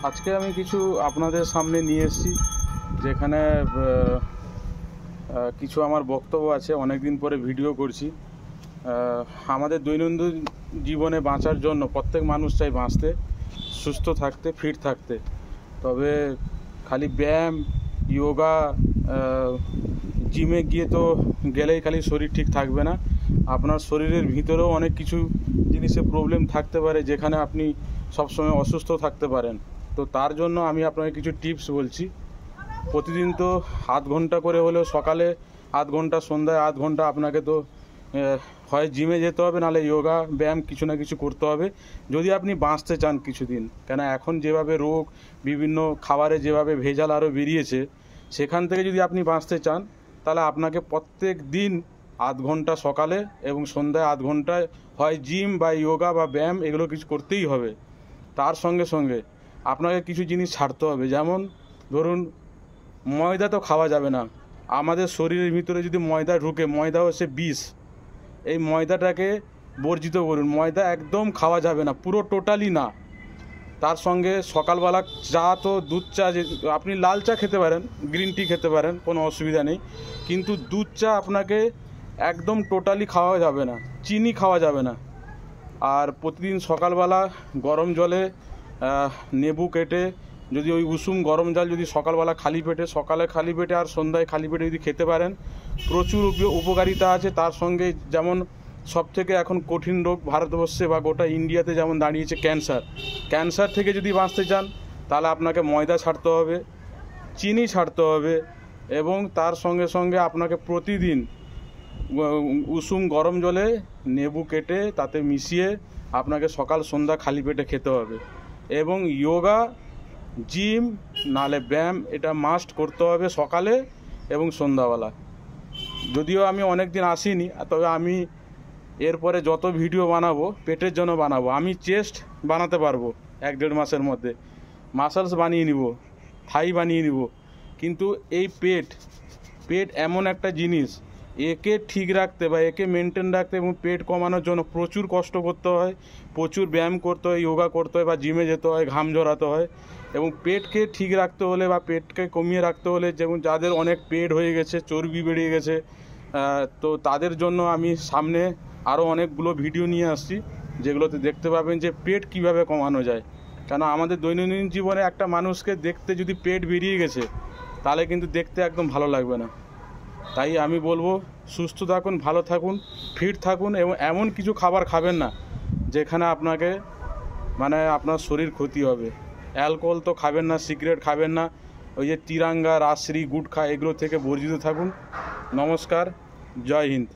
আজকে আমি কিছু আপনাদের সামনে নিয়ে এসেছি, যেখানে কিছু আমার বক্তব্য আছে। অনেক দিন পরে ভিডিও করছি। আমাদের দৈনন্দিন জীবনে বাঁচার জন্য প্রত্যেক মানুষ চাই বাঁচতে, সুস্থ থাকতে, ফিট থাকতে। তবে খালি ব্যায়াম, যোগা, জিমে গিয়ে তো গেলেই খালি শরীর ঠিক থাকবে না। আপনার শরীরের ভিতরেও অনেক কিছু জিনিসে প্রবলেম থাকতে পারে, যেখানে আপনি সবসময় অসুস্থ থাকতে পারেন। তো তার জন্য আমি আপনাকে কিছু টিপস বলছি। প্রতিদিন তো আধ ঘন্টা করে হলেও, সকালে আধ ঘন্টা, সন্ধ্যায় আধ ঘন্টা আপনাকে তো হয় জিমে যেতে হবে, নাহলে যোগা, ব্যায়াম কিছু না কিছু করতে হবে, যদি আপনি বাঁচতে চান কিছুদিন। কেন এখন যেভাবে রোগ, বিভিন্ন খাবারে যেভাবে ভেজাল আরও বেরিয়েছে, সেখান থেকে যদি আপনি বাঁচতে চান, তাহলে আপনাকে প্রত্যেক দিন আধ ঘন্টা সকালে এবং সন্ধ্যায় আধ ঘন্টায় হয় জিম বা যোগা বা ব্যায়াম এগুলো কিছু করতেই হবে। তার সঙ্গে সঙ্গে আপনাকে কিছু জিনিস ছাড়তে হবে। যেমন ধরুন, ময়দা তো খাওয়া যাবে না। আমাদের শরীরের ভিতরে যদি ময়দা ঢুকে, ময়দা হচ্ছে বিষ। এই ময়দাটাকে বর্জিত করুন। ময়দা একদম খাওয়া যাবে না, পুরো টোটালি না। তার সঙ্গে সকালবেলা চা, তো দুধ চা, যে আপনি লাল চা খেতে পারেন, গ্রিন টি খেতে পারেন, কোনো অসুবিধা নেই, কিন্তু দুধ চা আপনাকে একদম টোটালি খাওয়া যাবে না, চিনি খাওয়া যাবে না। আর প্রতিদিন সকালবেলা গরম জলে নেবু কেটে, যদি ওই উষুম গরম জল যদি সকালবেলা খালি পেটে, সকালে খালি পেটে আর সন্ধ্যায় খালি পেটে যদি খেতে পারেন, প্রচুর উপকারিতা আছে। তার সঙ্গে যেমন সবথেকে এখন কঠিন রোগ ভারতবর্ষে বা গোটা ইন্ডিয়াতে যেমন দাঁড়িয়েছে ক্যান্সার। ক্যান্সার থেকে যদি বাঁচতে চান, তাহলে আপনাকে ময়দা ছাড়তে হবে, চিনি ছাড়তে হবে, এবং তার সঙ্গে সঙ্গে আপনাকে প্রতিদিন উষুম গরম জলে নেবু কেটে তাতে মিশিয়ে আপনাকে সকাল সন্ধ্যা খালি পেটে খেতে হবে। এবং যোগা, জিম নালে ব্যায়াম এটা মাস্ট করতে হবে সকালে এবং সন্ধ্যাবেলা। যদিও আমি অনেক দিন আসিনি, তবে আমি এরপরে যত ভিডিও বানাবো পেটের জন্য বানাবো। আমি চেস্ট বানাতে পারবো 1-1.5 মাসের মধ্যে, মাসলস বানিয়ে নিব, থাই বানিয়ে নিব। কিন্তু এই পেট এমন একটা জিনিস, একে ঠিক রাখতে বা একে মেনটেন রাখতে এবং পেট কমানোর জন্য প্রচুর কষ্ট করতে হয়, প্রচুর ব্যায়াম করতে হয়, যোগা করতে হয় বা জিমে যেতে হয়, ঘাম ঝরাতে হয়। এবং পেটকে ঠিক রাখতে হলে বা পেটকে কমিয়ে রাখতে হলে, যেমন যাদের অনেক পেট হয়ে গেছে, চর্বি বেড়ে গেছে, তো তাদের জন্য আমি সামনে আরও অনেকগুলো ভিডিও নিয়ে আসছি, যেগুলোতে দেখতে পাবেন যে পেট কিভাবে কমানো যায়। কেন আমাদের দৈনন্দিন জীবনে একটা মানুষকে দেখতে যদি পেট বেরিয়ে গেছে, তাহলে কিন্তু দেখতে একদম ভালো লাগবে না। তাই আমি বলবো, সুস্থ থাকুন, ভালো থাকুন, ফিট থাকুন, এবং এমন কিছু খাবার খাবেন না যেখানে আপনাকে আপনার শরীর ক্ষতি হবে। অ্যালকোহল তো খাবেন না, সিগারেট খাবেন না, ওই যে তিরাঙ্গা, রাজশ্রী, গুটখা এগুলো থেকে বর্জিত থাকুন। নমস্কার, জয় হিন্দ।